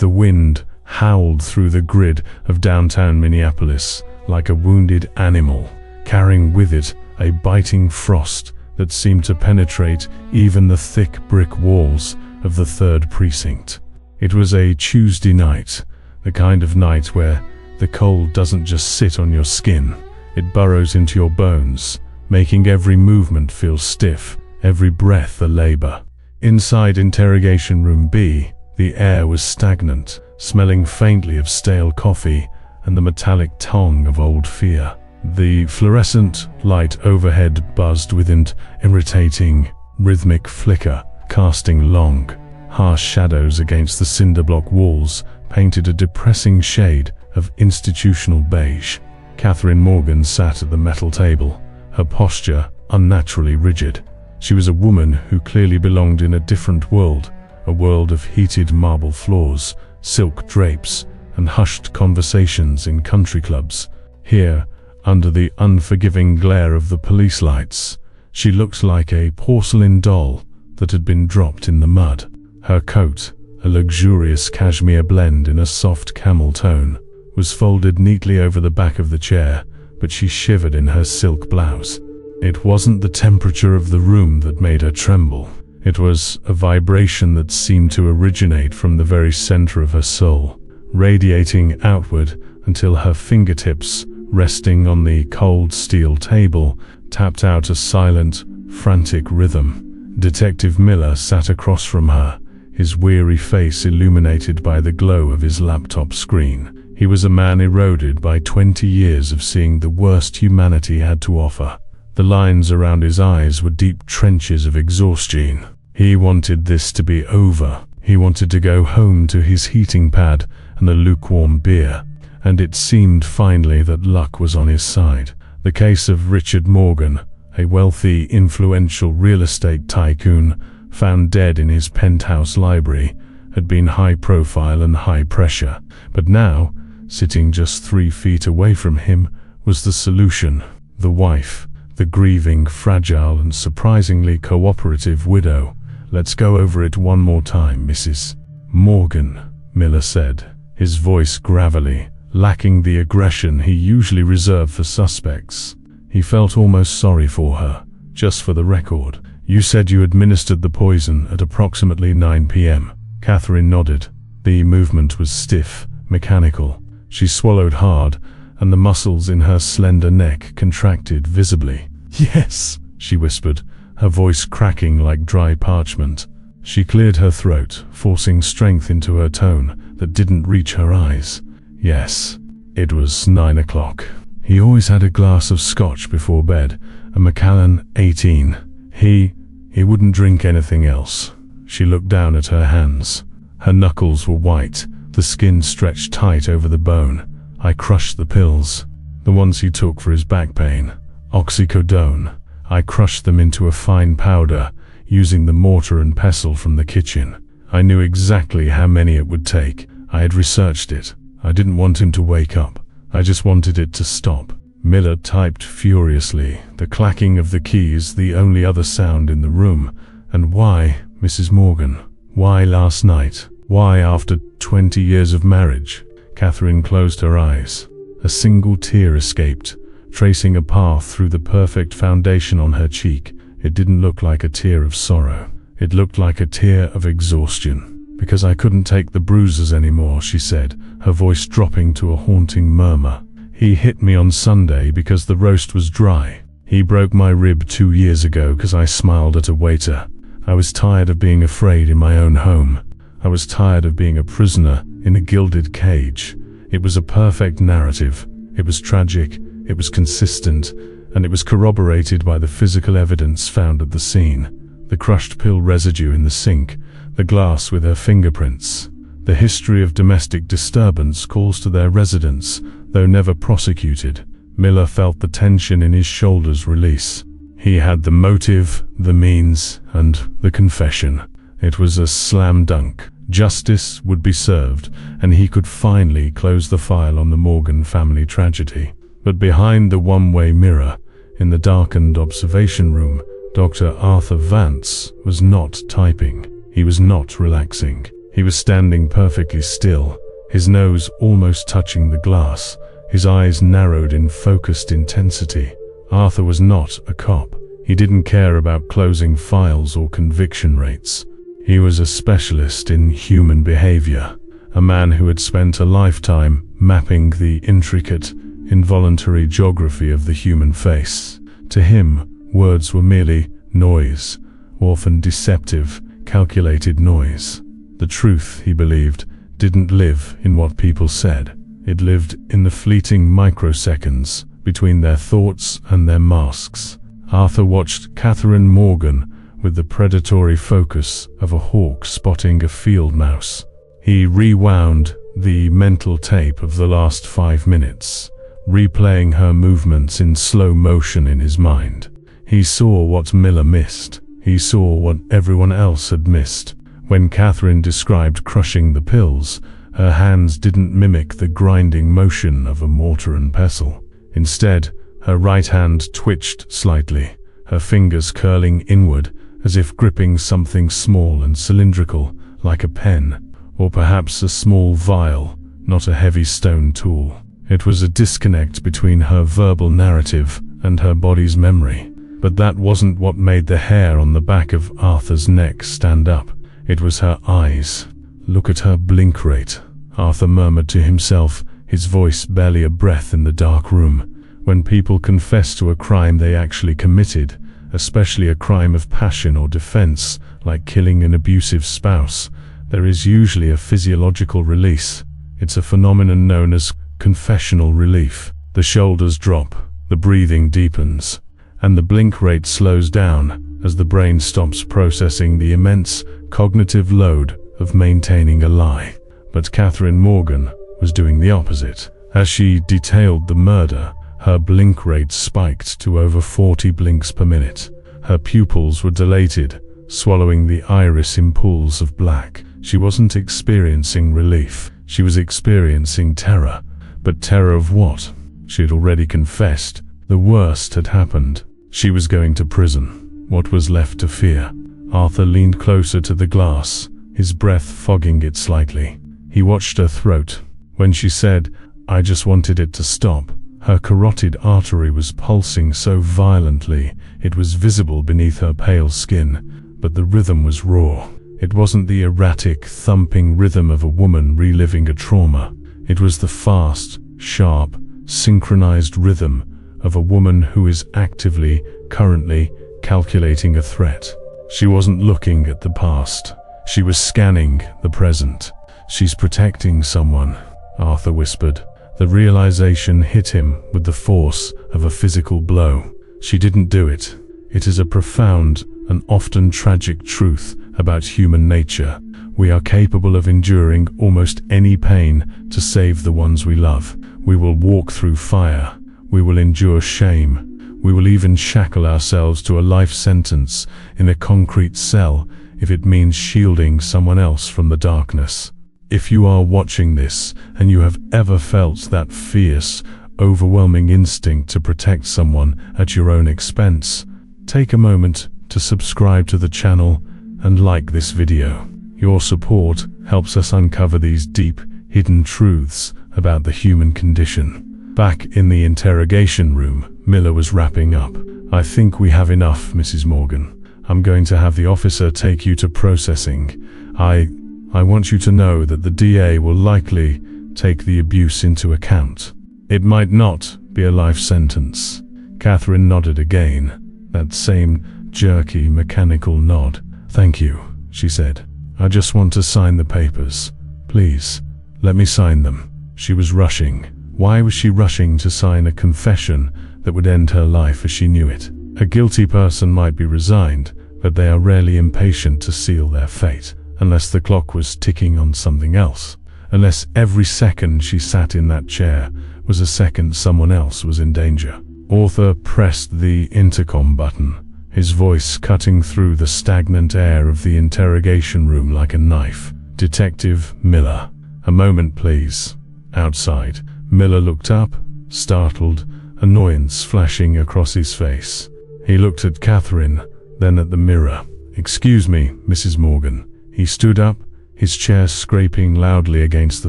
The wind howled through the grid of downtown Minneapolis like a wounded animal, carrying with it a biting frost that seemed to penetrate even the thick brick walls of the 3rd precinct. It was a Tuesday night, the kind of night where the cold doesn't just sit on your skin, it burrows into your bones, making every movement feel stiff, every breath a labor. Inside Interrogation Room B, the air was stagnant, smelling faintly of stale coffee and the metallic tongue of old fear. The fluorescent light overhead buzzed with an irritating, rhythmic flicker, casting long, harsh shadows against the cinder block walls, painted a depressing shade of institutional beige. Catherine Morgan sat at the metal table, her posture unnaturally rigid. She was a woman who clearly belonged in a different world, a world of heated marble floors, silk drapes, and hushed conversations in country clubs. Here, under the unforgiving glare of the police lights, she looked like a porcelain doll that had been dropped in the mud. Her coat, a luxurious cashmere blend in a soft camel tone, was folded neatly over the back of the chair, but she shivered in her silk blouse. It wasn't the temperature of the room that made her tremble. It was a vibration that seemed to originate from the very center of her soul, radiating outward until her fingertips, resting on the cold steel table, tapped out a silent, frantic rhythm. Detective Miller sat across from her, his weary face illuminated by the glow of his laptop screen. He was a man eroded by 20 years of seeing the worst humanity had to offer. The lines around his eyes were deep trenches of exhaustion. He wanted this to be over. He wanted to go home to his heating pad and a lukewarm beer. And it seemed finally that luck was on his side. The case of Richard Morgan, a wealthy, influential real estate tycoon found dead in his penthouse library, had been high profile and high pressure. But now, sitting just 3 feet away from him, was the solution. The wife, the grieving, fragile, and surprisingly cooperative widow. "Let's go over it one more time, Mrs. Morgan," Miller said, his voice gravelly, lacking the aggression he usually reserved for suspects. He felt almost sorry for her. "Just for the record, you said you administered the poison at approximately 9 p.m. Catherine nodded. The movement was stiff, mechanical. She swallowed hard, and the muscles in her slender neck contracted visibly. "Yes," she whispered, her voice cracking like dry parchment. She cleared her throat, forcing strength into her tone that didn't reach her eyes. "Yes." It was 9 o'clock. He always had a glass of scotch before bed, a Macallan 18. He wouldn't drink anything else. She looked down at her hands. Her knuckles were white, the skin stretched tight over the bone. "I crushed the pills, the ones he took for his back pain. Oxycodone. I crushed them into a fine powder, using the mortar and pestle from the kitchen. I knew exactly how many it would take. I had researched it. I didn't want him to wake up. I just wanted it to stop." Miller typed furiously, the clacking of the keys the only other sound in the room. "And why, Mrs. Morgan? Why last night? Why after 20 years of marriage?" Catherine closed her eyes. A single tear escaped, tracing a path through the perfect foundation on her cheek. It didn't look like a tear of sorrow. It looked like a tear of exhaustion. "Because I couldn't take the bruises anymore," she said, her voice dropping to a haunting murmur. "He hit me on Sunday because the roast was dry. He broke my rib 2 years ago because I smiled at a waiter. I was tired of being afraid in my own home. I was tired of being a prisoner in a gilded cage." It was a perfect narrative. It was tragic, it was consistent, and it was corroborated by the physical evidence found at the scene. The crushed pill residue in the sink, the glass with her fingerprints. The history of domestic disturbance calls to their residence, though never prosecuted. Miller felt the tension in his shoulders release. He had the motive, the means, and the confession. It was a slam dunk. Justice would be served, and he could finally close the file on the Morgan family tragedy. But behind the one-way mirror, in the darkened observation room, Dr. Arthur Vance was not typing. He was not relaxing. He was standing perfectly still, his nose almost touching the glass, his eyes narrowed in focused intensity. Arthur was not a cop. He didn't care about closing files or conviction rates. He was a specialist in human behavior, a man who had spent a lifetime mapping the intricate, involuntary geography of the human face. To him, words were merely noise, often deceptive, calculated noise. The truth, he believed, didn't live in what people said. It lived in the fleeting microseconds between their thoughts and their masks. Arthur watched Catherine Morgan with the predatory focus of a hawk spotting a field mouse. He rewound the mental tape of the last 5 minutes, replaying her movements in slow motion in his mind. He saw what Miller missed. He saw what everyone else had missed. When Catherine described crushing the pills, her hands didn't mimic the grinding motion of a mortar and pestle. Instead, her right hand twitched slightly, her fingers curling inward as if gripping something small and cylindrical, like a pen, or perhaps a small vial, not a heavy stone tool. It was a disconnect between her verbal narrative and her body's memory. But that wasn't what made the hair on the back of Arthur's neck stand up. It was her eyes. "Look at her blink rate," Arthur murmured to himself, his voice barely a breath in the dark room. When people confess to a crime they actually committed, especially a crime of passion or defense, like killing an abusive spouse, there is usually a physiological release. It's a phenomenon known as confessional relief. The shoulders drop, the breathing deepens, and the blink rate slows down as the brain stops processing the immense cognitive load of maintaining a lie. But Catherine Morgan was doing the opposite. As she detailed the murder, her blink rate spiked to over 40 blinks per minute. Her pupils were dilated, swallowing the iris in pools of black. She wasn't experiencing relief. She was experiencing terror. But terror of what? She had already confessed. The worst had happened. She was going to prison. What was left to fear? Arthur leaned closer to the glass, his breath fogging it slightly. He watched her throat. When she said, "I just wanted it to stop," her carotid artery was pulsing so violently it was visible beneath her pale skin, but the rhythm was raw. It wasn't the erratic, thumping rhythm of a woman reliving a trauma. It was the fast, sharp, synchronized rhythm of a woman who is actively, currently, calculating a threat. She wasn't looking at the past. She was scanning the present. "She's protecting someone," Arthur whispered. The realization hit him with the force of a physical blow. She didn't do it. It is a profound and often tragic truth about human nature. We are capable of enduring almost any pain to save the ones we love. We will walk through fire. We will endure shame. We will even shackle ourselves to a life sentence in a concrete cell if it means shielding someone else from the darkness. If you are watching this and you have ever felt that fierce, overwhelming instinct to protect someone at your own expense, take a moment to subscribe to the channel and like this video. Your support helps us uncover these deep, hidden truths about the human condition. Back in the interrogation room, Miller was wrapping up. "I think we have enough, Mrs. Morgan. I'm going to have the officer take you to processing. I want you to know that the DA will likely take the abuse into account. It might not be a life sentence." Catherine nodded again, that same jerky, mechanical nod. "Thank you," she said. "I just want to sign the papers. Please, let me sign them." She was rushing. Why was she rushing to sign a confession that would end her life as she knew it? A guilty person might be resigned, but they are rarely impatient to seal their fate, unless the clock was ticking on something else. Unless every second she sat in that chair was a second someone else was in danger. Arthur pressed the intercom button, his voice cutting through the stagnant air of the interrogation room like a knife. "Detective Miller, a moment please." Outside, Miller looked up, startled, annoyance flashing across his face. He looked at Catherine, then at the mirror. "Excuse me, Mrs. Morgan." He stood up, his chair scraping loudly against the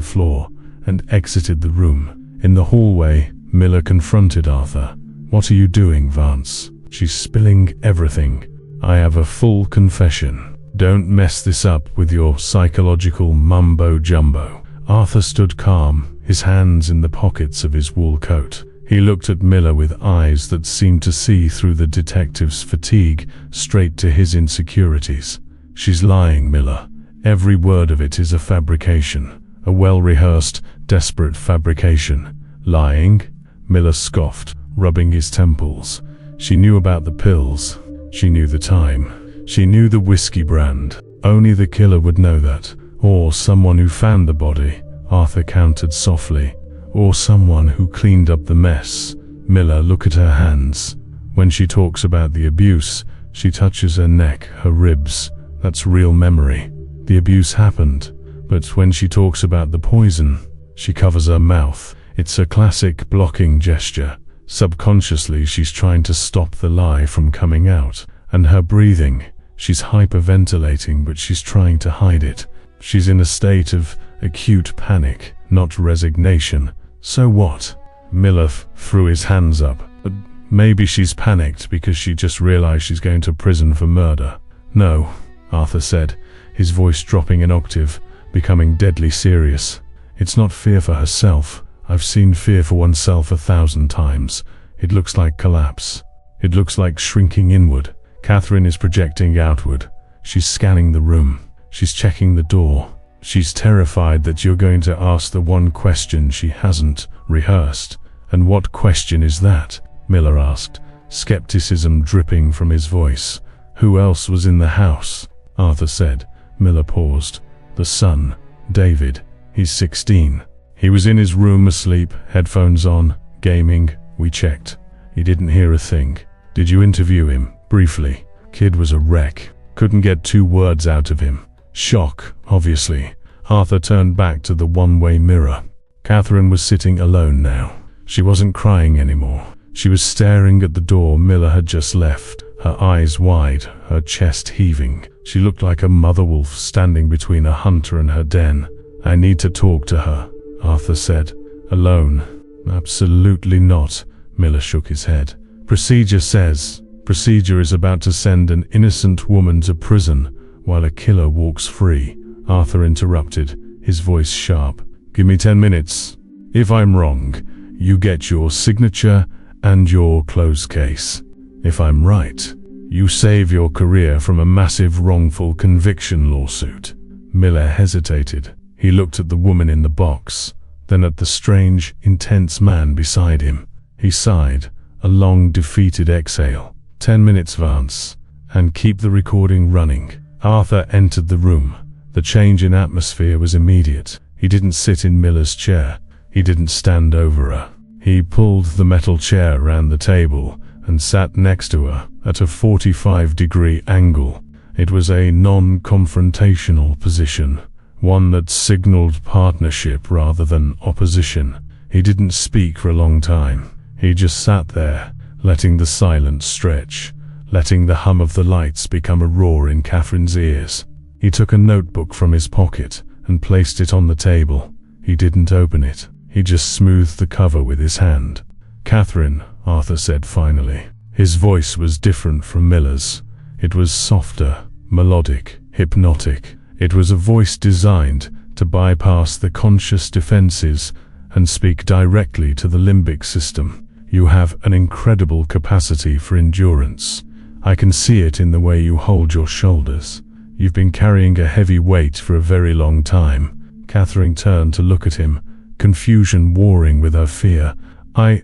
floor, and exited the room. In the hallway, Miller confronted Arthur. "What are you doing, Vance? She's spilling everything. I have a full confession. Don't mess this up with your psychological mumbo-jumbo." Arthur stood calm, his hands in the pockets of his wool coat. He looked at Miller with eyes that seemed to see through the detective's fatigue straight to his insecurities. "She's lying, Miller. Every word of it is a fabrication. A well-rehearsed, desperate fabrication." "Lying?" Miller scoffed, rubbing his temples. "She knew about the pills. She knew the time. She knew the whiskey brand. Only the killer would know that. Or someone who found the body," Arthur countered softly. "Or someone who cleaned up the mess." "Miller, look at her hands. When she talks about the abuse, she touches her neck, her ribs. That's real memory. The abuse happened. But when she talks about the poison, she covers her mouth. It's a classic blocking gesture. Subconsciously, she's trying to stop the lie from coming out. And her breathing, she's hyperventilating, but she's trying to hide it. She's in a state of acute panic, not resignation. So what?" Miller threw his hands up. "But maybe she's panicked because she just realized she's going to prison for murder." "No," Arthur said, his voice dropping an octave, becoming deadly serious. "It's not fear for herself. I've seen fear for oneself 1,000 times. It looks like collapse. It looks like shrinking inward. Catherine is projecting outward. She's scanning the room. She's checking the door. She's terrified that you're going to ask the one question she hasn't rehearsed." "And what question is that?" Miller asked, skepticism dripping from his voice. "Who else was in the house?" Arthur said. Miller paused. "The son, David. He's 16. He was in his room asleep, headphones on, gaming. We checked. He didn't hear a thing." "Did you interview him?" "Briefly. Kid was a wreck. Couldn't get 2 words out of him. Shock, obviously." Arthur turned back to the one-way mirror. Catherine was sitting alone now. She wasn't crying anymore. She was staring at the door Miller had just left, her eyes wide, her chest heaving. She looked like a mother wolf standing between a hunter and her den. "I need to talk to her," Arthur said. "Alone?" "Absolutely not," Miller shook his head. "Procedure says. Procedure is about to send an innocent woman to prison while a killer walks free." Arthur interrupted, his voice sharp. "Give me 10 minutes. If I'm wrong, you get your signature and your closed case. If I'm right, you save your career from a massive wrongful conviction lawsuit." Miller hesitated. He looked at the woman in the box, then at the strange, intense man beside him. He sighed, a long, defeated exhale. 10 minutes, Vance, and keep the recording running." Arthur entered the room. The change in atmosphere was immediate. He didn't sit in Miller's chair. He didn't stand over her. He pulled the metal chair around the table and sat next to her at a 45-degree angle. It was a non-confrontational position, one that signaled partnership rather than opposition. He didn't speak for a long time. He just sat there, letting the silence stretch, letting the hum of the lights become a roar in Catherine's ears. He took a notebook from his pocket and placed it on the table. He didn't open it. He just smoothed the cover with his hand. "Catherine," Arthur said finally. His voice was different from Miller's. It was softer, melodic, hypnotic. It was a voice designed to bypass the conscious defenses and speak directly to the limbic system. "You have an incredible capacity for endurance. I can see it in the way you hold your shoulders. You've been carrying a heavy weight for a very long time." Catherine turned to look at him, confusion warring with her fear. I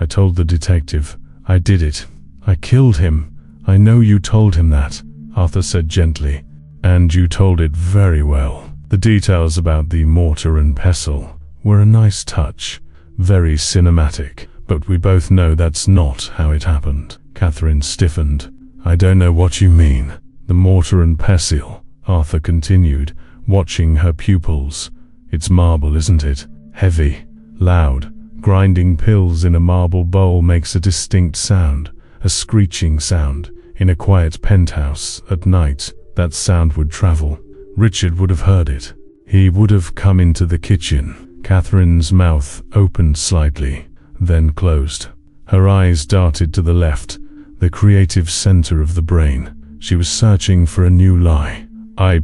told the detective. I did it. I killed him. "I know you told him that," Arthur said gently. "And you told it very well. The details about the mortar and pestle were a nice touch, very cinematic, but we both know that's not how it happened." Catherine stiffened. "I don't know what you mean." "The mortar and pestle," Arthur continued, watching her pupils. "It's marble, isn't it? Heavy, loud. Grinding pills in a marble bowl makes a distinct sound, a screeching sound. In a quiet penthouse, at night, that sound would travel. Richard would have heard it. He would have come into the kitchen. Catherine's mouth opened slightly, then closed. Her eyes darted to the left, the creative center of the brain. She was searching for a new lie. I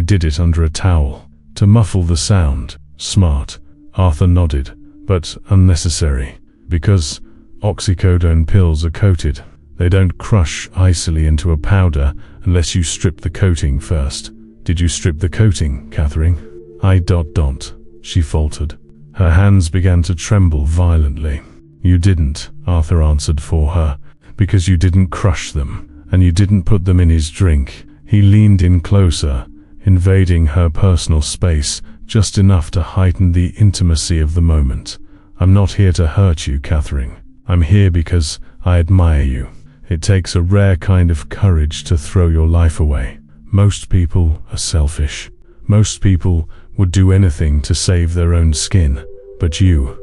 did it under a towel. To muffle the sound. Smart. Arthur nodded. But unnecessary. Because oxycodone pills are coated. They don't crush icily into a powder unless you strip the coating first. Did you strip the coating, Catherine? She faltered. Her hands began to tremble violently. You didn't, Arthur answered for her, because you didn't crush them, and you didn't put them in his drink. He leaned in closer, invading her personal space, just enough to heighten the intimacy of the moment. I'm not here to hurt you, Catherine. I'm here because I admire you. It takes a rare kind of courage to throw your life away. Most people are selfish. Most people would do anything to save their own skin. But you're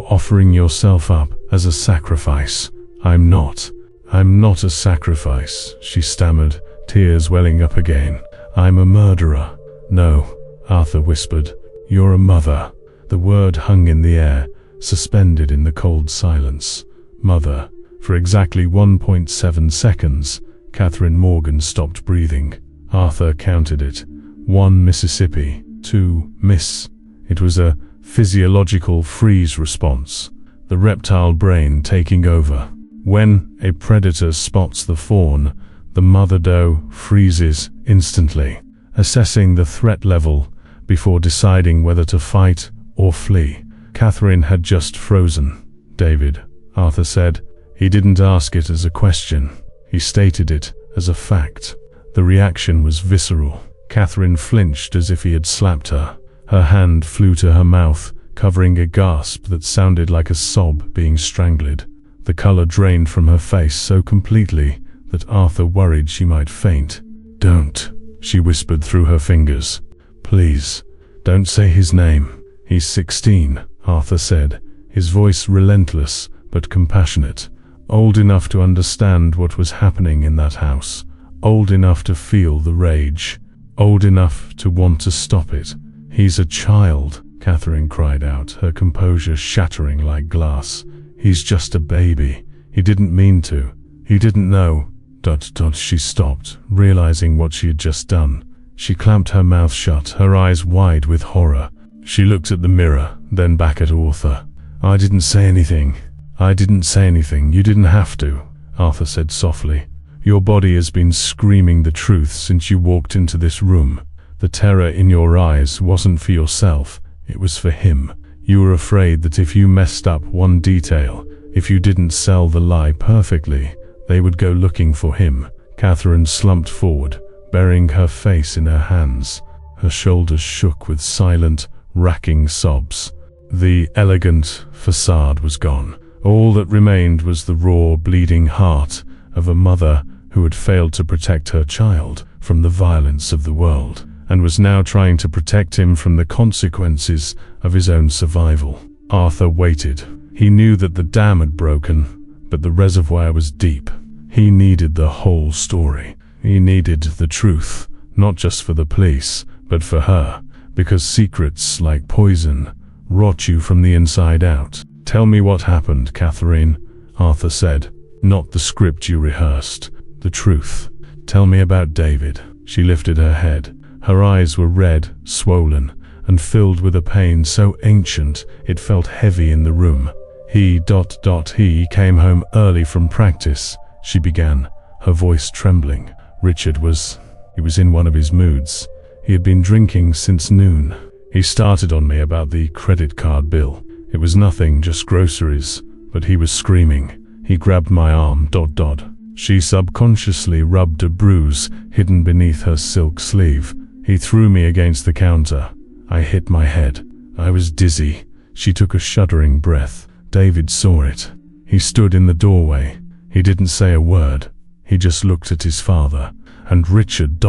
offering yourself up as a sacrifice. I'm not a sacrifice, she stammered, tears welling up again. I'm a murderer. No, Arthur whispered. You're a mother. The word hung in the air, suspended in the cold silence. Mother. For exactly 1.7 seconds, Catherine Morgan stopped breathing. Arthur counted it. 1 Mississippi, 2 Miss. It was a physiological freeze response, the reptile brain taking over. When a predator spots the fawn, the mother doe freezes instantly, assessing the threat level before deciding whether to fight or flee. Catherine had just frozen. David, Arthur said. He didn't ask it as a question. He stated it as a fact. The reaction was visceral. Catherine flinched as if he had slapped her. Her hand flew to her mouth, covering a gasp that sounded like a sob being strangled. The color drained from her face so completely that Arthur worried she might faint. Don't, she whispered through her fingers. Please, don't say his name. He's 16, Arthur said, his voice relentless but compassionate. Old enough to understand what was happening in that house. Old enough to feel the rage. Old enough to want to stop it. He's a child, Catherine cried out, her composure shattering like glass. He's just a baby. He didn't mean to. He didn't know. She stopped, realizing what she had just done. She clamped her mouth shut, her eyes wide with horror. She looked at the mirror, then back at Arthur. I didn't say anything. I didn't say anything. You didn't have to, Arthur said softly. Your body has been screaming the truth since you walked into this room. The terror in your eyes wasn't for yourself, it was for him. You were afraid that if you messed up one detail, if you didn't sell the lie perfectly, they would go looking for him. Catherine slumped forward, burying her face in her hands. Her shoulders shook with silent, racking sobs. The elegant facade was gone. All that remained was the raw, bleeding heart of a mother who had failed to protect her child from the violence of the world, and was now trying to protect him from the consequences of his own survival. Arthur waited. He knew that the dam had broken, but the reservoir was deep. He needed the whole story. He needed the truth, not just for the police, but for her, because secrets, like poison, rot you from the inside out. Tell me what happened, Catherine, Arthur said. Not the script you rehearsed, the truth. Tell me about David. She lifted her head. Her eyes were red, swollen, and filled with a pain so ancient it felt heavy in the room. He came home early from practice, she began, her voice trembling. Richard was in one of his moods. He had been drinking since noon. He started on me about the credit card bill. It was nothing, just groceries, but he was screaming. He grabbed my arm, She subconsciously rubbed a bruise hidden beneath her silk sleeve. He threw me against the counter. I hit my head. I was dizzy. She took a shuddering breath. David saw it. He stood in the doorway. He didn't say a word. He just looked at his father. And Richard ...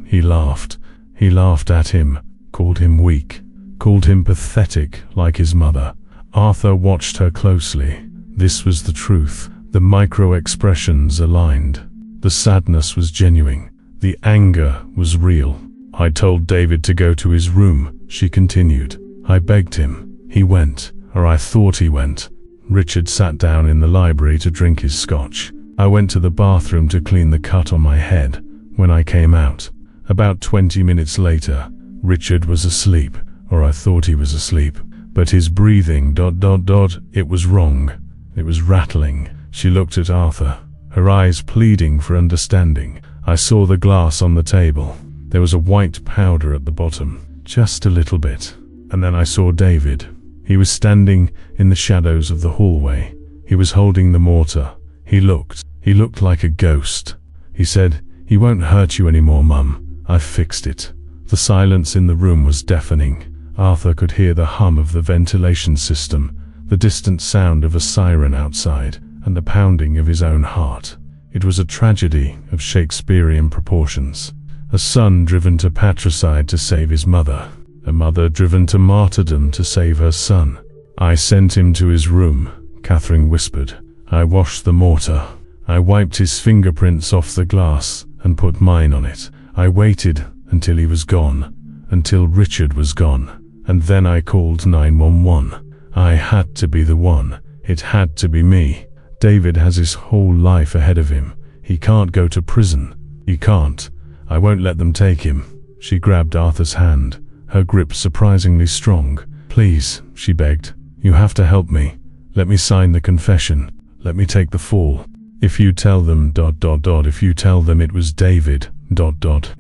He laughed. He laughed at him, called him weak, called him pathetic like his mother. Arthur watched her closely. This was the truth. The micro-expressions aligned. The sadness was genuine. The anger was real. I told David to go to his room, she continued. I begged him. He went, or I thought he went. Richard sat down in the library to drink his scotch. I went to the bathroom to clean the cut on my head. When I came out, about 20 minutes later, Richard was asleep, or I thought he was asleep. But his breathing ... it was wrong. It was rattling. She looked at Arthur, her eyes pleading for understanding. I saw the glass on the table. There was a white powder at the bottom, just a little bit. And then I saw David. He was standing in the shadows of the hallway. He was holding the mortar. He looked like a ghost. He said, "He won't hurt you anymore, Mum. I've fixed it." The silence in the room was deafening. Arthur could hear the hum of the ventilation system, the distant sound of a siren outside, and the pounding of his own heart. It was a tragedy of Shakespearean proportions. A son driven to patricide to save his mother. A mother driven to martyrdom to save her son. "I sent him to his room," Catherine whispered. "I washed the mortar. I wiped his fingerprints off the glass and put mine on it. I waited until he was gone, until Richard was gone. And then I called 911. I had to be the one. It had to be me. David has his whole life ahead of him. He can't go to prison. He can't. I won't let them take him." She grabbed Arthur's hand, her grip surprisingly strong. "Please," she begged. "You have to help me. Let me sign the confession. Let me take the fall. If you tell them ... if you tell them it was David ...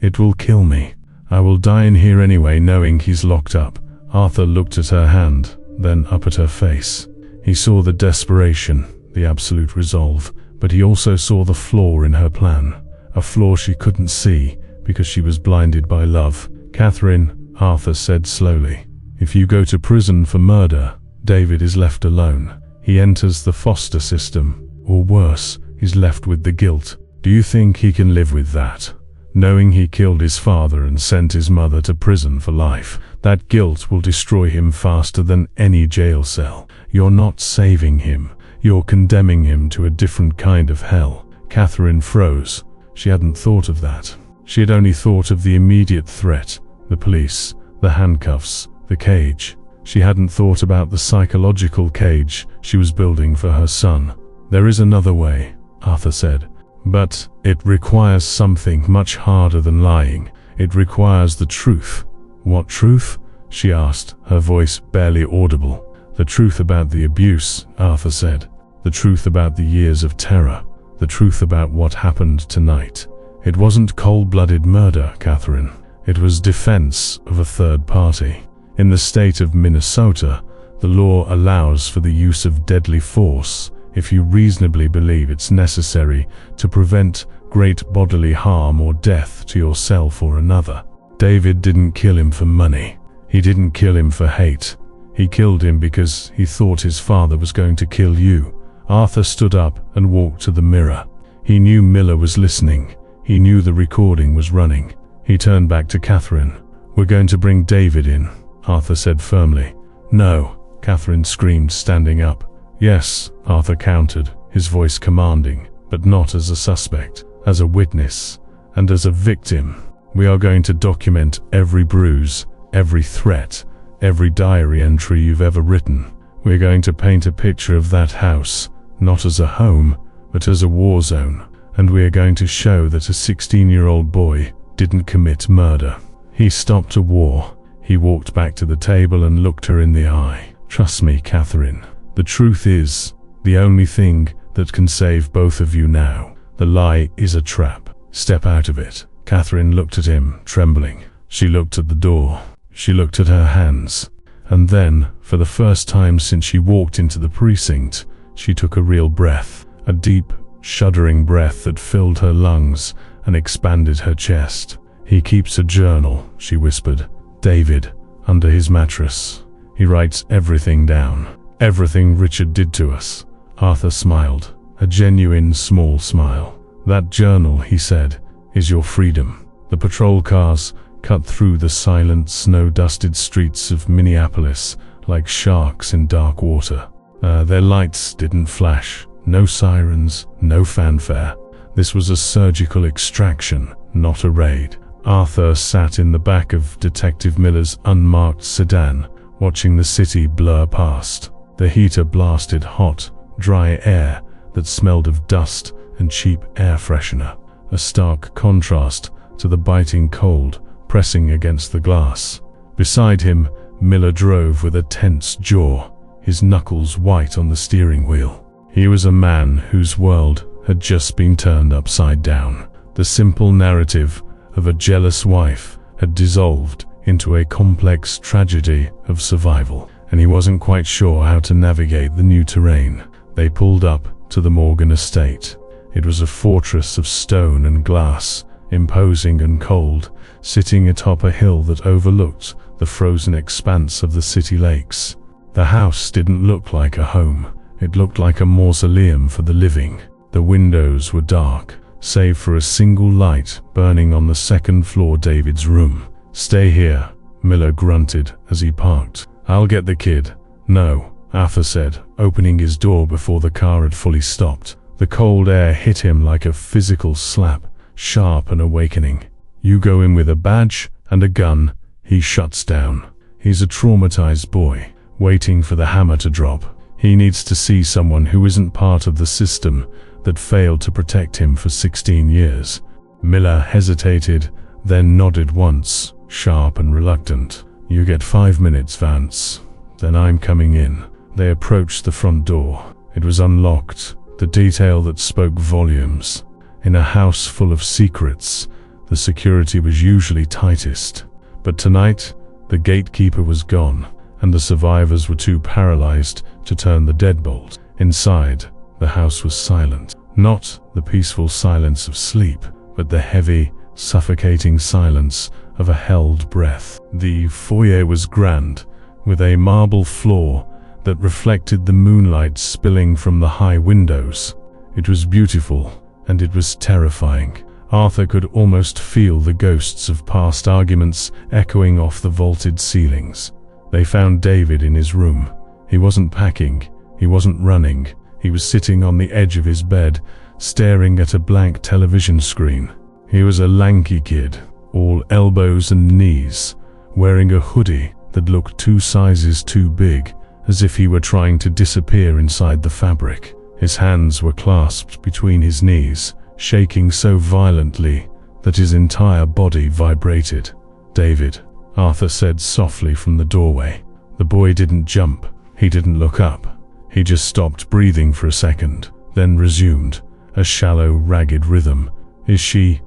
it will kill me. I will die in here anyway knowing he's locked up." Arthur looked at her hand, then up at her face. He saw the desperation, the absolute resolve, but he also saw the flaw in her plan. A flaw she couldn't see because she was blinded by love. "Catherine," Arthur said slowly, "if you go to prison for murder, David is left alone. He enters the foster system, or worse, he's left with the guilt. Do you think he can live with that? Knowing he killed his father and sent his mother to prison for life, that guilt will destroy him faster than any jail cell. You're not saving him. You're condemning him to a different kind of hell." Catherine froze. She hadn't thought of that. She had only thought of the immediate threat, the police, the handcuffs, the cage. She hadn't thought about the psychological cage she was building for her son. "There is another way," Arthur said. "But it requires something much harder than lying. It requires the truth." "What truth?" she asked, her voice barely audible. "The truth about the abuse," Arthur said. "The truth about the years of terror. The truth about what happened tonight. It wasn't cold-blooded murder, Catherine. It was defense of a third party. In the state of Minnesota, the law allows for the use of deadly force if you reasonably believe it's necessary to prevent great bodily harm or death to yourself or another. David didn't kill him for money. He didn't kill him for hate. He killed him because he thought his father was going to kill you." Arthur stood up and walked to the mirror. He knew Miller was listening. He knew the recording was running. He turned back to Catherine. "We're going to bring David in," Arthur said firmly. "No," Catherine screamed, standing up. "Yes," Arthur countered, his voice commanding, "but not as a suspect, as a witness, and as a victim. We are going to document every bruise, every threat, every diary entry you've ever written. We're going to paint a picture of that house, not as a home, but as a war zone. And we are going to show that a 16-year-old boy didn't commit murder." He stopped a war. He walked back to the table and looked her in the eye. "Trust me, Catherine. The truth is the only thing that can save both of you now. The lie is a trap. Step out of it." Catherine looked at him, trembling. She looked at the door. She looked at her hands. And then, for the first time since she walked into the precinct, she took a real breath, a deep, shuddering breath that filled her lungs and expanded her chest. "He keeps a journal," she whispered. "David, under his mattress. He writes everything down. Everything Richard did to us." Arthur smiled, a genuine small smile. "That journal," he said, "is your freedom." The patrol cars cut through the silent, snow-dusted streets of Minneapolis like sharks in dark water. Their lights didn't flash. No sirens, no fanfare. This was a surgical extraction, not a raid. Arthur sat in the back of Detective Miller's unmarked sedan, watching the city blur past. The heater blasted hot, dry air that smelled of dust and cheap air freshener, a stark contrast to the biting cold pressing against the glass. Beside him, Miller drove with a tense jaw, his knuckles white on the steering wheel. He was a man whose world had just been turned upside down. The simple narrative of a jealous wife had dissolved into a complex tragedy of survival, and he wasn't quite sure how to navigate the new terrain. They pulled up to the Morgan estate. It was a fortress of stone and glass, imposing and cold, sitting atop a hill that overlooked the frozen expanse of the city lakes. The house didn't look like a home. It looked like a mausoleum for the living. The windows were dark, save for a single light burning on the second-floor David's room. "Stay here," Miller grunted as he parked. "I'll get the kid." "No," Arthur said, opening his door before the car had fully stopped. The cold air hit him like a physical slap, sharp and awakening. "You go in with a badge and a gun." He shuts down. He's a traumatized boy, waiting for the hammer to drop. He needs to see someone who isn't part of the system that failed to protect him for 16 years. Miller hesitated, then nodded once, sharp and reluctant. "You get 5 minutes, Vance. Then I'm coming in." They approached the front door. It was unlocked, the detail that spoke volumes. In a house full of secrets, the security was usually tightest. But tonight, the gatekeeper was gone, and the survivors were too paralyzed to turn the deadbolt. Inside, the house was silent. Not the peaceful silence of sleep, but the heavy, suffocating silence of a held breath. The foyer was grand, with a marble floor that reflected the moonlight spilling from the high windows. It was beautiful, and it was terrifying. Arthur could almost feel the ghosts of past arguments echoing off the vaulted ceilings. They found David in his room. He wasn't packing, he wasn't running. He was sitting on the edge of his bed, staring at a blank television screen. He was a lanky kid, all elbows and knees, wearing a hoodie that looked 2 sizes too big, as if he were trying to disappear inside the fabric. His hands were clasped between his knees, shaking so violently that his entire body vibrated. "David," Arthur said softly from the doorway. The boy didn't jump. He didn't look up. He just stopped breathing for a second, then resumed, a shallow, ragged rhythm. Is she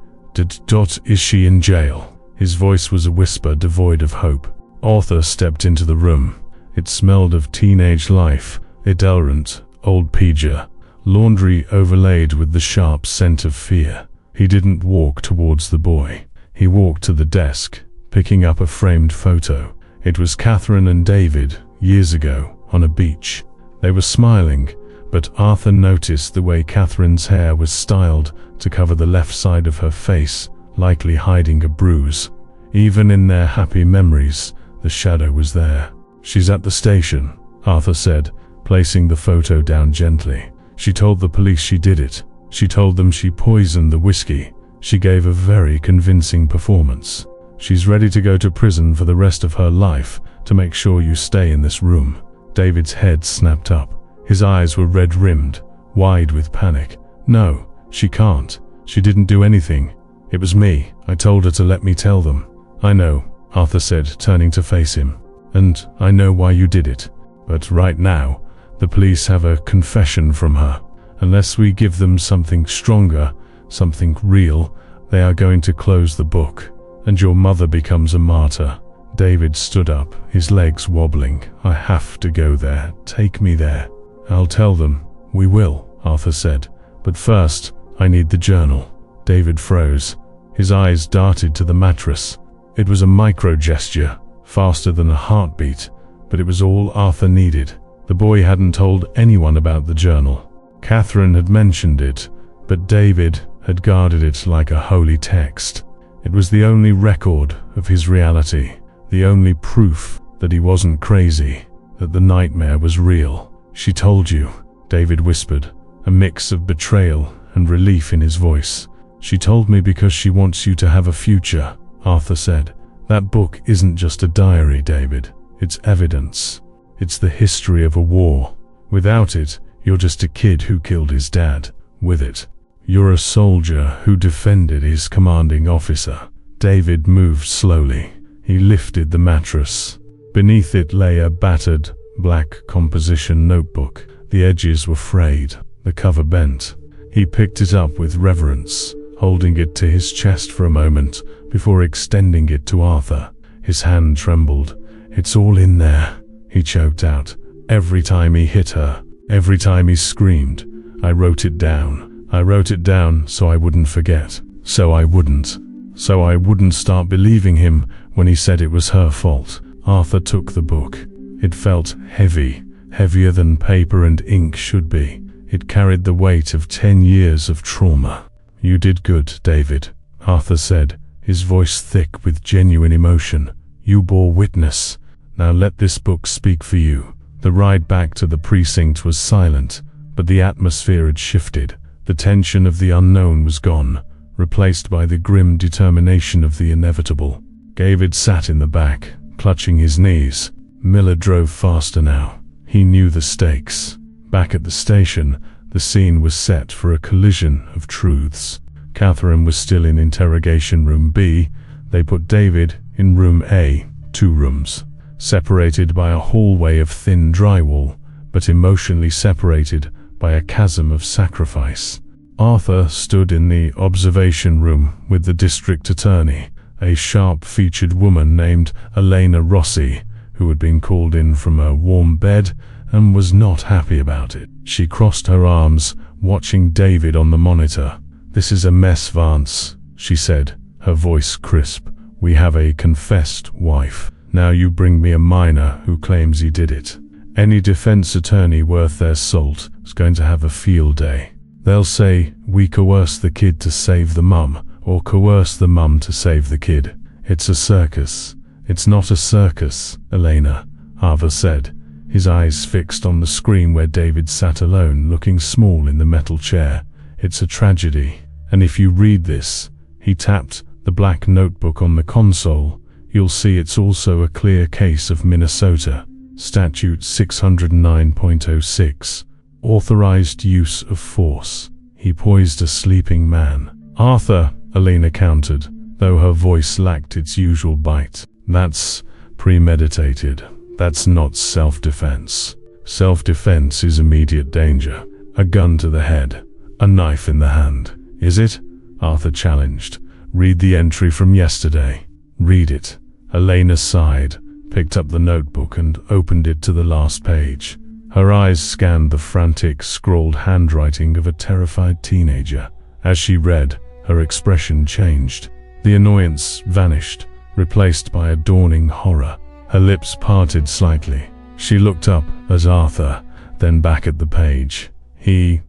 in jail?" His voice was a whisper devoid of hope. Arthur stepped into the room. It smelled of teenage life, adolescent, old Pija, laundry overlaid with the sharp scent of fear. He didn't walk towards the boy. He walked to the desk, picking up a framed photo. It was Catherine and David, years ago, on a beach. They were smiling, but Arthur noticed the way Catherine's hair was styled to cover the left side of her face, likely hiding a bruise. Even in their happy memories, the shadow was there. "She's at the station," Arthur said, placing the photo down gently. "She told the police she did it. She told them she poisoned the whiskey. She gave a very convincing performance. She's ready to go to prison for the rest of her life to make sure you stay in this room." David's head snapped up. His eyes were red-rimmed, wide with panic. "No, she can't. She didn't do anything. It was me. I told her to let me tell them." "I know," Arthur said, turning to face him. "And I know why you did it. But right now, the police have a confession from her. Unless we give them something stronger, something real, they are going to close the book. And your mother becomes a martyr." David stood up, his legs wobbling. "I have to go there. Take me there." "I'll tell them." "We will," Arthur said. "But first, I need the journal." David froze. His eyes darted to the mattress. It was a micro gesture, faster than a heartbeat, but it was all Arthur needed. The boy hadn't told anyone about the journal. Catherine had mentioned it, but David had guarded it like a holy text. It was the only record of his reality, the only proof that he wasn't crazy, that the nightmare was real. "She told you," David whispered, a mix of betrayal and relief in his voice. "She told me because she wants you to have a future. Arthur said. That book isn't just a diary, David. It's evidence. It's the history of a war. Without it, you're just a kid who killed his dad. With it, you're a soldier who defended his commanding officer. David moved slowly. He lifted the mattress. Beneath it lay a battered, black composition notebook. The edges were frayed, the cover bent. He picked it up with reverence, holding it to his chest for a moment before extending it to Arthur. His hand trembled. "It's all in there," he choked out. "Every time he hit her, every time he screamed, I wrote it down. I wrote it down so I wouldn't forget. So I wouldn't start believing him when he said it was her fault." Arthur took the book. It felt heavy, heavier than paper and ink should be. It carried the weight of 10 years of trauma. "You did good, David," Arthur said, his voice thick with genuine emotion. "You bore witness. Now let this book speak for you." The ride back to the precinct was silent, but the atmosphere had shifted. The tension of the unknown was gone, replaced by the grim determination of the inevitable. David sat in the back, clutching his knees. Miller drove faster now. He knew the stakes. Back at the station, the scene was set for a collision of truths. Catherine was still in interrogation room B. They put David in room A, 2 rooms, separated by a hallway of thin drywall, but emotionally separated by a chasm of sacrifice. Arthur stood in the observation room with the district attorney, a sharp-featured woman named Elena Rossi, who had been called in from a warm bed and was not happy about it. She crossed her arms, watching David on the monitor. "This is a mess, Vance," she said, her voice crisp. "We have a confessed wife. Now you bring me a minor who claims he did it. Any defense attorney worth their salt is going to have a field day. They'll say, we coerced the kid to save the mum, or coerce the mum to save the kid. It's a circus." "It's not a circus, Elena," Arthur said, his eyes fixed on the screen where David sat alone, looking small in the metal chair. "It's a tragedy. And if you read this," he tapped the black notebook on the console, "you'll see it's also a clear case of Minnesota. Statute 609.06. Authorized use of force." He poised a sleeping man. "Arthur," Elena countered, though her voice lacked its usual bite. "That's premeditated. That's not self-defense. Self-defense is immediate danger. A gun to the head, a knife in the hand." "Is it?" Arthur challenged. "Read the entry from yesterday." "Read it." Elena sighed, picked up the notebook and opened it to the last page. Her eyes scanned the frantic, scrawled handwriting of a terrified teenager. As she read, her expression changed. The annoyance vanished, replaced by a dawning horror. Her lips parted slightly. She looked up at Arthur, then back at the page. He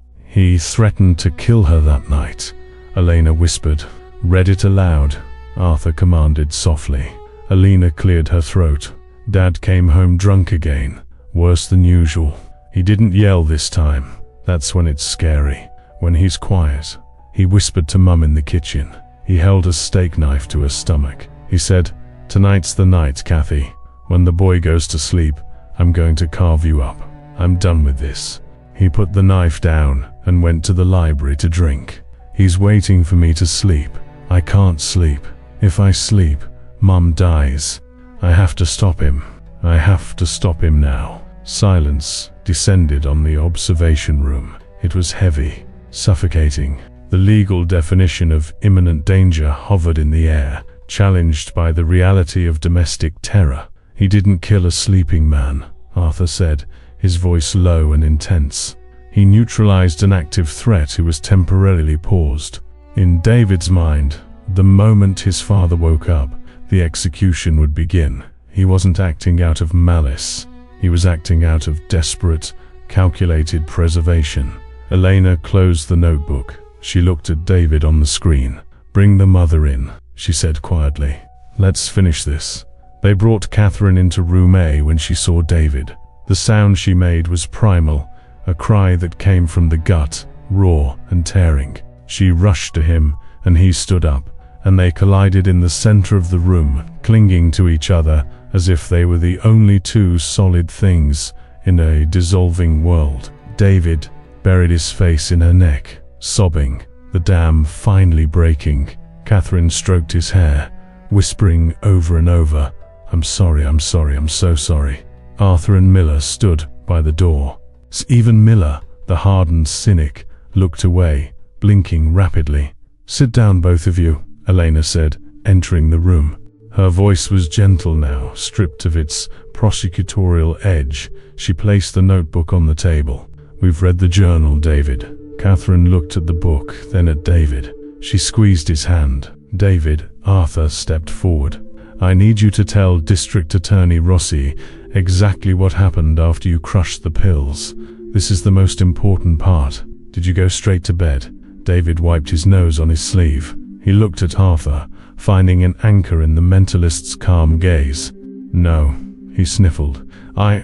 threatened to kill her that night," Elena whispered. "Read it aloud," Arthur commanded softly. Elena cleared her throat. "Dad came home drunk again. Worse than usual. He didn't yell this time. That's when it's scary. When he's quiet." He whispered to Mum in the kitchen. He held a steak knife to her stomach. He said, "Tonight's the night, Kathy. When the boy goes to sleep, I'm going to carve you up. I'm done with this." He put the knife down and went to the library to drink. "He's waiting for me to sleep. I can't sleep. If I sleep, Mum dies. I have to stop him. I have to stop him now." Silence descended on the observation room. It was heavy, suffocating. The legal definition of imminent danger hovered in the air, challenged by the reality of domestic terror. "He didn't kill a sleeping man," Arthur said, his voice low and intense. "He neutralized an active threat who was temporarily paused." In David's mind, the moment his father woke up, the execution would begin. He wasn't acting out of malice. He was acting out of desperate, calculated preservation. Elena closed the notebook. She looked at David on the screen. "Bring the mother in," she said quietly. "Let's finish this." They brought Catherine into room A when she saw David. The sound she made was primal, a cry that came from the gut, raw and tearing. She rushed to him, and he stood up, and they collided in the center of the room, clinging to each other as if they were the only two solid things in a dissolving world. David buried his face in her neck, sobbing, the dam finally breaking. Catherine stroked his hair, whispering over and over, I'm sorry, I'm so sorry." Arthur and Miller stood by the door. Even Miller, the hardened cynic, looked away, blinking rapidly. "Sit down, both of you," Elena said, entering the room. Her voice was gentle now, stripped of its prosecutorial edge. She placed the notebook on the table. "We've read the journal, David." Catherine looked at the book, then at David. She squeezed his hand. "David," Arthur stepped forward. "I need you to tell District Attorney Rossi exactly what happened after you crushed the pills. This is the most important part. Did you go straight to bed?" David wiped his nose on his sleeve. He looked at Arthur, finding an anchor in the mentalist's calm gaze. "No," he sniffled. I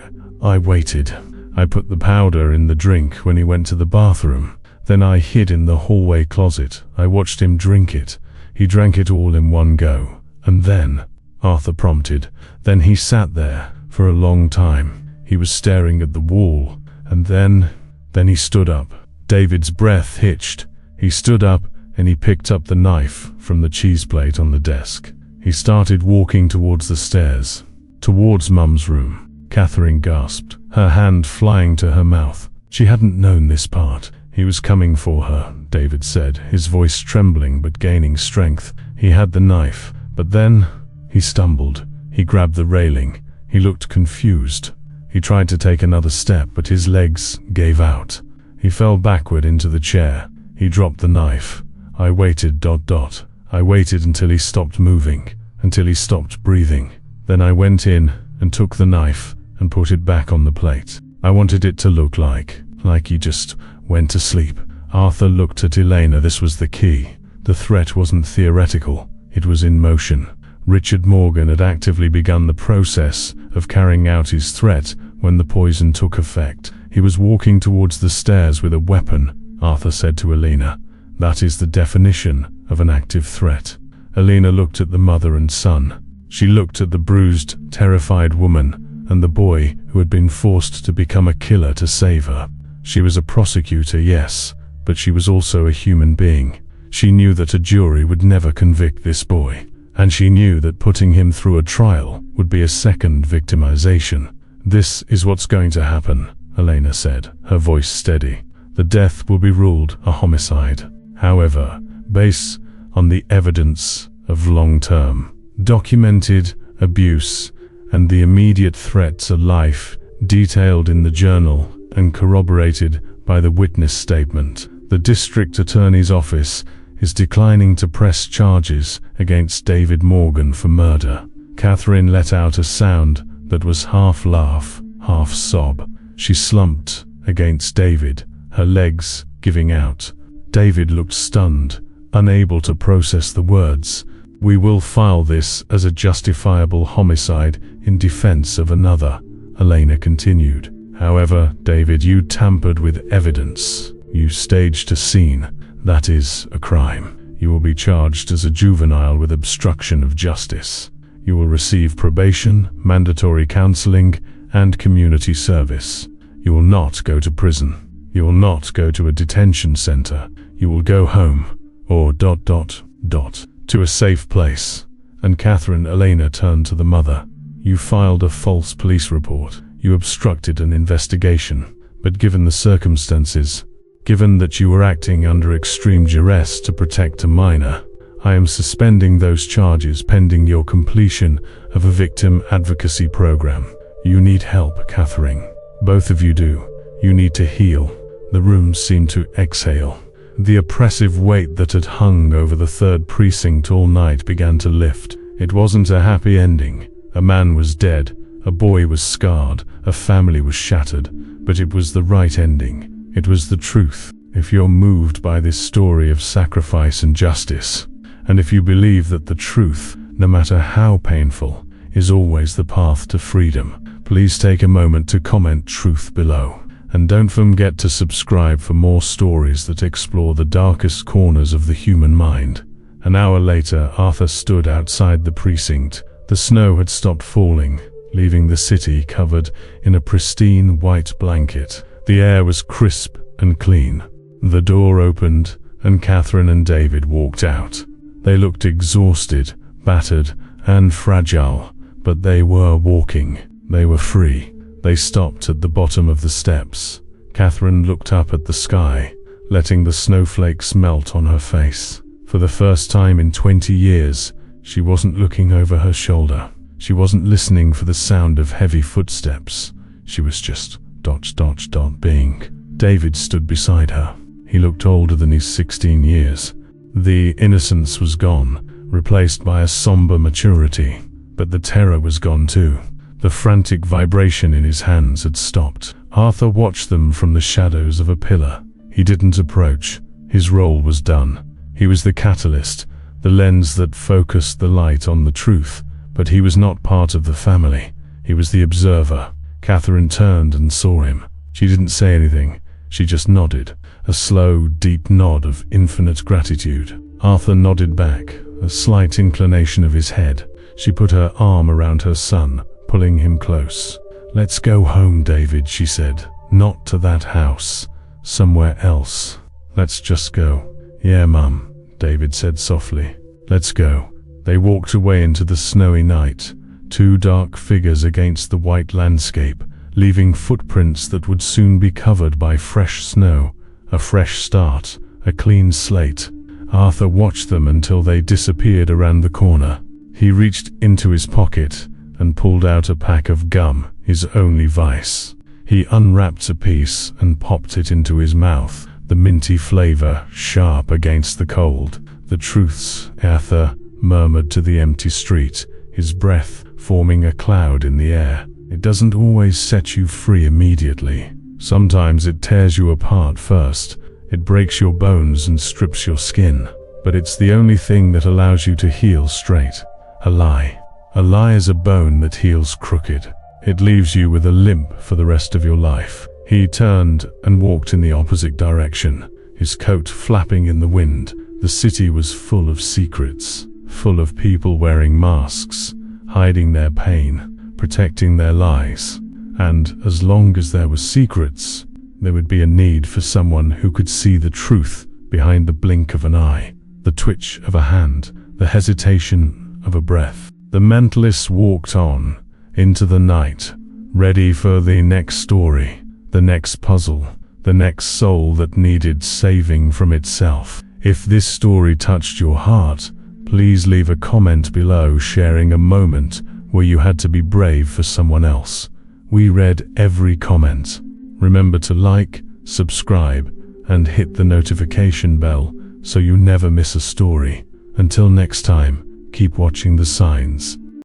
waited. I put the powder in the drink when he went to the bathroom. Then I hid in the hallway closet. I watched him drink it. He drank it all in one go. And then," Arthur prompted, "then he sat there for a long time. He was staring at the wall. And then he stood up." David's breath hitched. He stood up and he picked up the knife from the cheese plate on the desk. He started walking towards the stairs, towards Mum's room. Catherine gasped, her hand flying to her mouth. She hadn't known this part. "He was coming for her," David said, his voice trembling but gaining strength. "He had the knife, but then he stumbled. He grabbed the railing. He looked confused. He tried to take another step, but his legs gave out. He fell backward into the chair. He dropped the knife. I waited, I waited until he stopped moving, until he stopped breathing. Then I went in and took the knife and put it back on the plate. I wanted it to look like he just went to sleep." Arthur looked at Elena. This was the key. The threat wasn't theoretical. It was in motion. Richard Morgan had actively begun the process of carrying out his threat when the poison took effect. He was walking towards the stairs with a weapon, Arthur said to Elena. "That is the definition of an active threat." Elena looked at the mother and son. She looked at the bruised, terrified woman and the boy who had been forced to become a killer to save her. She was a prosecutor, yes, but she was also a human being. She knew that a jury would never convict this boy, and she knew that putting him through a trial would be a second victimization. "This is what's going to happen," Elena said, her voice steady. "The death will be ruled a homicide. However, based on the evidence of long-term, documented abuse and the immediate threat to life detailed in the journal and corroborated by the witness statement, the district attorney's office is declining to press charges against David Morgan for murder." Catherine let out a sound that was half laugh, half sob. She slumped against David, her legs giving out. David looked stunned, unable to process the words. "We will file this as a justifiable homicide in defense of another," Elena continued. "However, David, you tampered with evidence. You staged a scene. That is a crime. You will be charged as a juvenile with obstruction of justice. You will receive probation, mandatory counseling, and community service. You will not go to prison. You will not go to a detention center. You will go home, or ... to a safe place." And Catherine Elena turned to the mother. "You filed a false police report. You obstructed an investigation. But given the circumstances, given that you were acting under extreme duress to protect a minor, I am suspending those charges pending your completion of a victim advocacy program. You need help, Catherine. Both of you do. You need to heal." The room seemed to exhale. The oppressive weight that had hung over the 3rd precinct all night began to lift. It wasn't a happy ending. A man was dead, a boy was scarred, a family was shattered, but it was the right ending. It was the truth. If you're moved by this story of sacrifice and justice, and if you believe that the truth, no matter how painful, is always the path to freedom, please take a moment to comment truth below. And don't forget to subscribe for more stories that explore the darkest corners of the human mind. An hour later, Arthur stood outside the precinct. The snow had stopped falling, leaving the city covered in a pristine white blanket. The air was crisp and clean. The door opened, and Catherine and David walked out. They looked exhausted, battered, and fragile, but they were walking. They were free. They stopped at the bottom of the steps. Catherine looked up at the sky, letting the snowflakes melt on her face. For the first time in 20 years, she wasn't looking over her shoulder. She wasn't listening for the sound of heavy footsteps. She was just being. David stood beside her. He looked older than his 16 years. The innocence was gone, replaced by a somber maturity. But the terror was gone too. The frantic vibration in his hands had stopped. Arthur watched them from the shadows of a pillar. He didn't approach. His role was done. He was the catalyst, the lens that focused the light on the truth. But he was not part of the family. He was the observer. Catherine turned and saw him. She didn't say anything. She just nodded, a slow, deep nod of infinite gratitude. Arthur nodded back, a slight inclination of his head. She put her arm around her son, pulling him close. "Let's go home, David," she said. "Not to that house. Somewhere else. Let's just go." "Yeah, Mum," David said softly. "Let's go." They walked away into the snowy night, two dark figures against the white landscape, leaving footprints that would soon be covered by fresh snow. A fresh start, a clean slate. Arthur watched them until they disappeared around the corner. He reached into his pocket and pulled out a pack of gum, his only vice. He unwrapped a piece and popped it into his mouth, the minty flavor sharp against the cold. "The truths," Arthur murmured to the empty street, his breath forming a cloud in the air. "It doesn't always set you free immediately. Sometimes it tears you apart first. It breaks your bones and strips your skin. But it's the only thing that allows you to heal straight. A lie. A lie is a bone that heals crooked. It leaves you with a limp for the rest of your life." He turned and walked in the opposite direction, his coat flapping in the wind. The city was full of secrets, full of people wearing masks, hiding their pain, protecting their lies. And as long as there were secrets, there would be a need for someone who could see the truth behind the blink of an eye, the twitch of a hand, the hesitation of a breath. The Mentalist walked on into the night, ready for the next story, the next puzzle, the next soul that needed saving from itself. If this story touched your heart, please leave a comment below sharing a moment where you had to be brave for someone else. We read every comment. Remember to like, subscribe, and hit the notification bell so you never miss a story. Until next time, keep watching the signs.